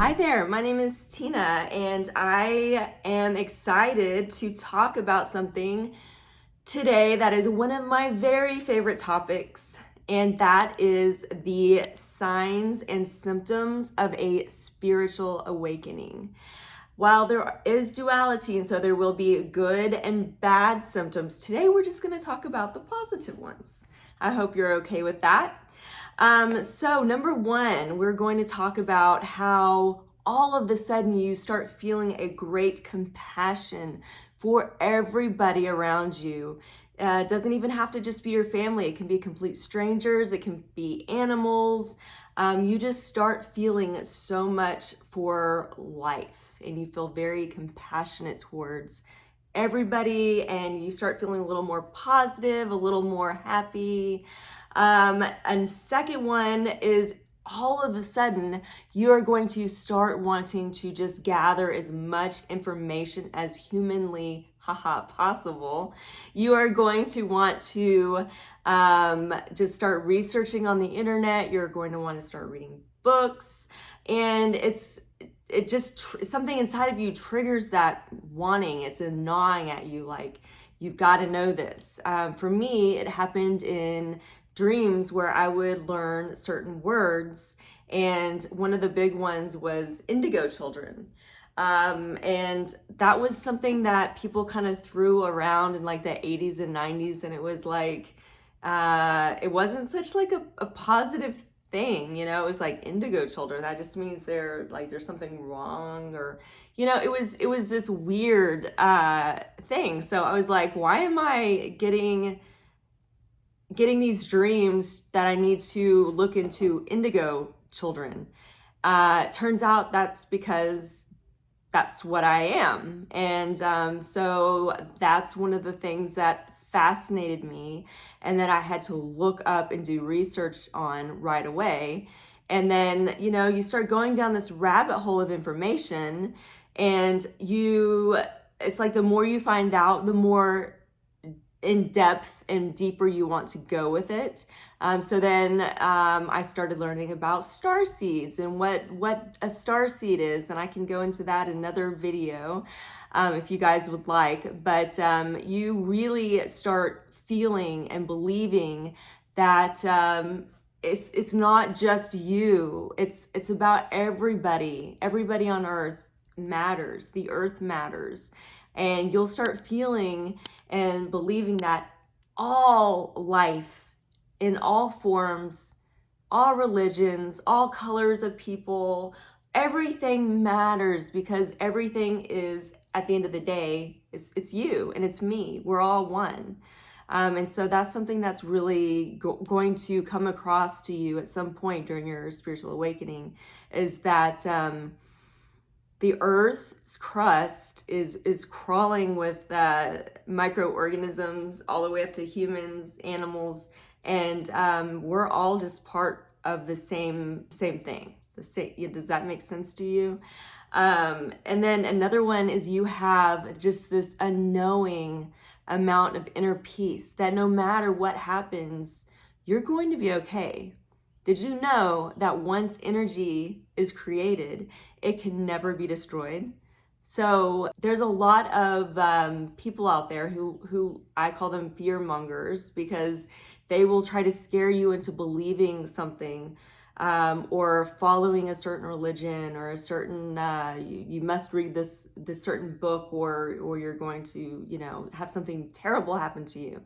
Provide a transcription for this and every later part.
Hi there, my name is Tina, and I am excited to talk about something today that is one of my very favorite topics, and that is the signs and symptoms of a spiritual awakening. While there is duality, and so there will be good and bad symptoms, today we're just going to talk about the positive ones. I hope you're okay with that. So number one, we're going to talk about how all of a sudden you start feeling a great compassion for everybody around you. It doesn't even have to just be your family. It can be complete strangers. It can be animals. You just start feeling so much for life, and you feel very compassionate towards everybody, and you start feeling a little more positive, a little more happy. And second one is all of a sudden you're going to start wanting to just gather as much information as humanly possible. You are going to want to just start researching on the internet. You're going to want to start reading books, and it just something inside of you triggers that wanting. It's a gnawing at you, like you've got to know this. For me, it happened in dreams where I would learn certain words, and one of the big ones was Indigo Children. And that was something that people kind of threw around in like the 80s and 90s, and it was like it wasn't such like a positive thing, you know. It was like Indigo Children, that just means they're like there's something wrong, or you know, it was this weird thing. So I was like, why am I getting these dreams that I need to look into Indigo Children? Turns out that's because that's what I am. And so that's one of the things that fascinated me and that I had to look up and do research on right away. And then, you know, you start going down this rabbit hole of information, and it's like the more you find out, the more in depth and deeper you want to go with it. So then I started learning about star seeds and what a star seed is, and I can go into that in another video if you guys would like. But you really start feeling and believing that it's not just you. It's about everybody. Everybody on Earth matters. The Earth matters. And you'll start feeling and believing that all life in all forms, all religions, all colors of people, everything matters, because everything is, at the end of the day, it's you and it's me. We're all one. And so that's something that's really going to come across to you at some point during your spiritual awakening, is that the Earth's crust is crawling with microorganisms all the way up to humans, animals, and we're all just part of the same thing. Does that make sense to you? And then another one is you have just this unknowing amount of inner peace that no matter what happens, you're going to be okay. Did you know that once energy is created, it can never be destroyed? So there's a lot of people out there who I call them fear mongers, because they will try to scare you into believing something, or following a certain religion, or a certain you must read this certain book, or you're going to, you know, have something terrible happen to you.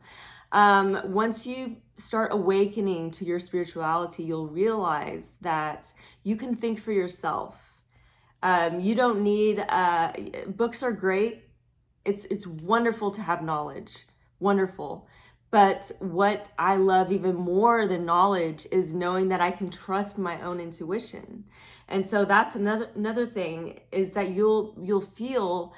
Once you start awakening to your spirituality, you'll realize that you can think for yourself. You don't need books are great. It's wonderful to have knowledge, wonderful. But what I love even more than knowledge is knowing that I can trust my own intuition. And so that's another thing, is that you'll feel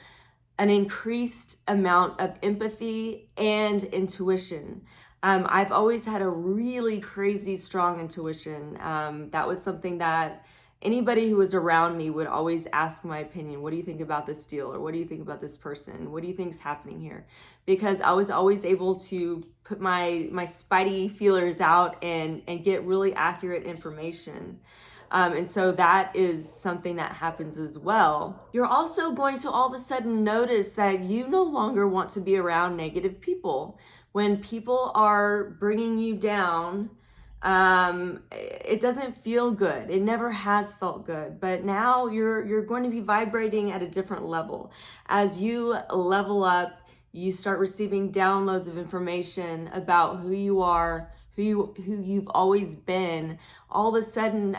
an increased amount of empathy and intuition. I've always had a really crazy strong intuition. That was something that anybody who was around me would always ask my opinion. What do you think about this deal? Or what do you think about this person? What do you think is happening here? Because I was always able to put my spidey feelers out and get really accurate information. And so that is something that happens as well. You're also going to all of a sudden notice that you no longer want to be around negative people. When people are bringing you down, it doesn't feel good. It never has felt good, but now you're going to be vibrating at a different level. As you level up, you start receiving downloads of information about who you are, who you've always been. All of a sudden,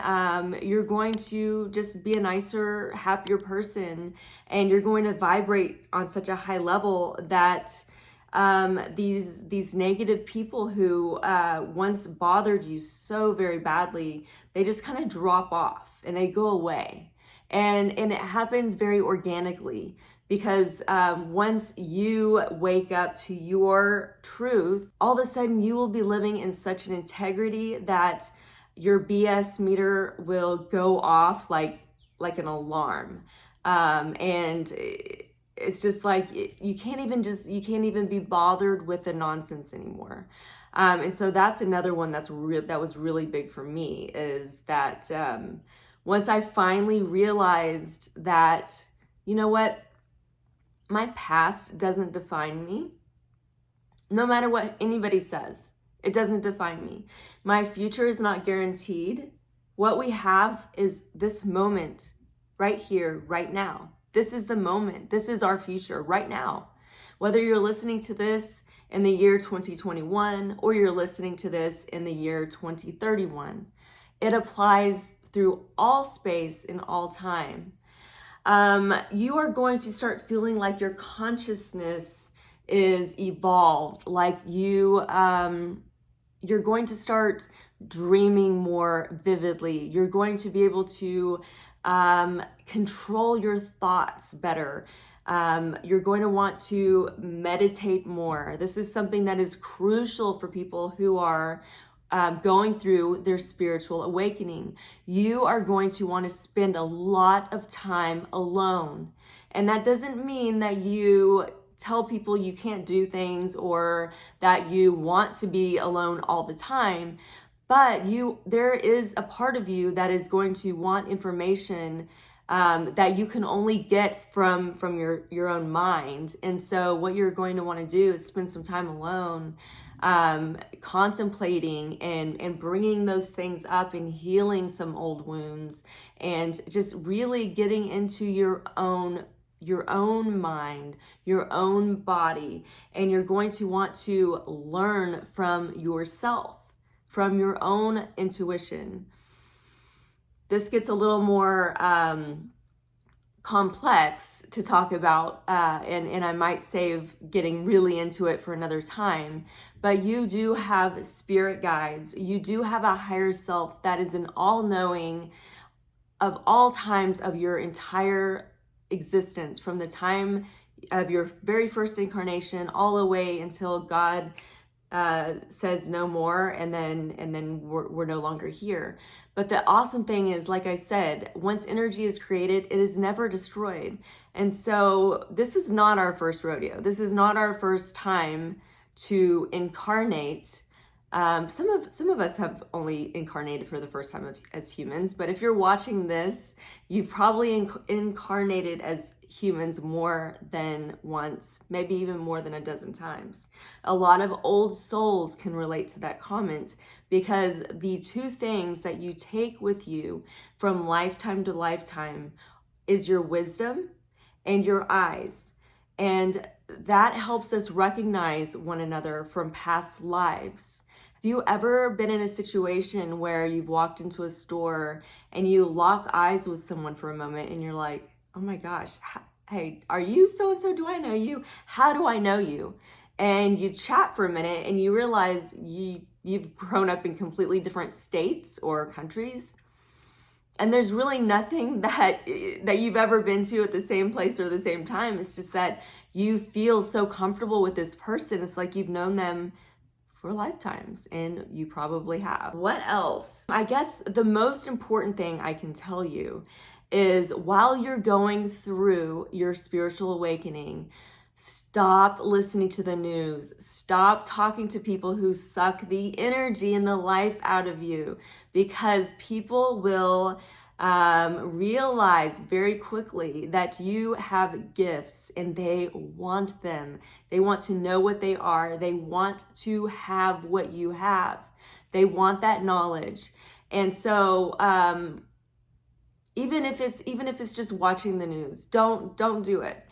you're going to just be a nicer, happier person, and you're going to vibrate on such a high level that these negative people who once bothered you so very badly, they just kind of drop off and they go away. And it happens very organically, because once you wake up to your truth, all of a sudden you will be living in such an integrity that your BS meter will go off like an alarm. And it's just like you can't even be bothered with the nonsense anymore. And so that's another one that was really big for me, is that once I finally realized that, you know what, my past doesn't define me. No matter what anybody says, it doesn't define me. My future is not guaranteed. What we have is this moment right here, right now. This is the moment. This is our future right now. Whether you're listening to this in the year 2021 or you're listening to this in the year 2031, it applies through all space and all time. You are going to start feeling like your consciousness is evolved, like you're going to start dreaming more vividly. You're going to be able to control your thoughts better. You're going to want to meditate more. This is something that is crucial for people who are going through their spiritual awakening. You are going to want to spend a lot of time alone. And that doesn't mean that you tell people you can't do things or that you want to be alone all the time, but there is a part of you that is going to want information that you can only get from your own mind. And so what you're going to want to do is spend some time alone, contemplating and bringing those things up and healing some old wounds, and just really getting into your own mind, your own body. And you're going to want to learn from yourself, from your own intuition. This gets a little more complex to talk about, and I might save getting really into it for another time, but you do have spirit guides. You do have a higher self that is an all-knowing of all times of your entire existence, from the time of your very first incarnation all the way until God says no more, and then we're no longer here. But the awesome thing is, like I said, once energy is created, it is never destroyed. And so this is not our first rodeo. This is not our first time to incarnate. Some of us have only incarnated for the first time as humans, but if you're watching this, you've probably incarnated as humans more than once, maybe even more than a dozen times. A lot of old souls can relate to that comment, because the two things that you take with you from lifetime to lifetime is your wisdom and your eyes. And that helps us recognize one another from past lives. Have you ever been in a situation where you've walked into a store and you lock eyes with someone for a moment and you're like, oh my gosh, hey, are you so-and-so? Do I know you? How do I know you? And you chat for a minute and you realize you've grown up in completely different states or countries. And there's really nothing that you've ever been to at the same place or the same time. It's just that you feel so comfortable with this person. It's like you've known them for lifetimes, and you probably have. What else? I guess the most important thing I can tell you is, while you're going through your spiritual awakening, Stop listening to the news. Stop talking to people who suck the energy and the life out of you, because people will realize very quickly that you have gifts and they want them. They want to know what they are. They want to have what you have. They want that knowledge. And so even if it's just watching the news, don't do it.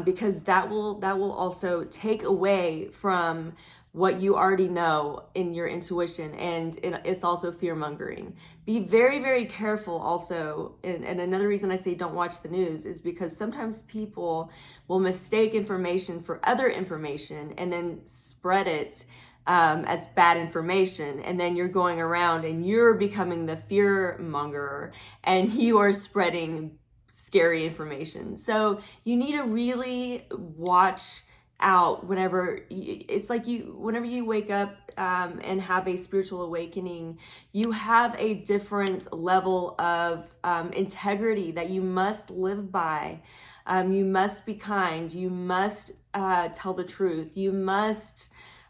Because that will also take away from what you already know in your intuition, and it's also fear mongering. Be very, very careful also. And another reason I say don't watch the news is because sometimes people will mistake information for other information and then spread it as bad information, and then you're going around and you're becoming the fear monger and you are spreading scary information. So you need to really watch out whenever you wake up and have a spiritual awakening. You have a different level of integrity that you must live by. You must be kind. You must tell the truth. You must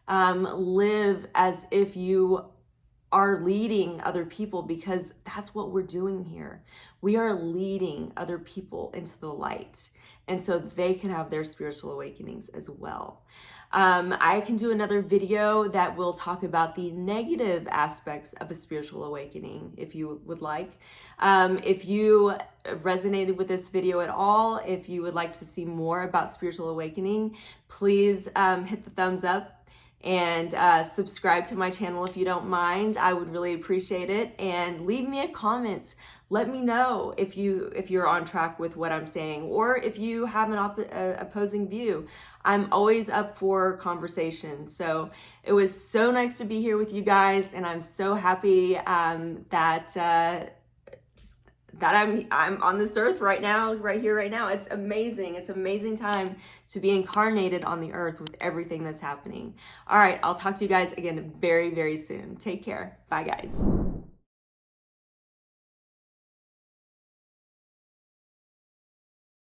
live as if you are leading other people, because that's what we're doing here. We are leading other people into the light, and so they can have their spiritual awakenings as well. I can do another video that will talk about the negative aspects of a spiritual awakening if you would like. If you resonated with this video at all, if you would like to see more about spiritual awakening, please hit the thumbs up and subscribe to my channel if you don't mind. I would really appreciate it. And leave me a comment. Let me know if you're on track with what I'm saying, or if you have an opposing view. I'm always up for conversation. So it was so nice to be here with you guys, and I'm so happy that I'm on this earth right now, right here, right now. It's amazing. It's an amazing time to be incarnated on the earth with everything that's happening. All right, I'll talk to you guys again very, very soon. Take care. Bye, guys.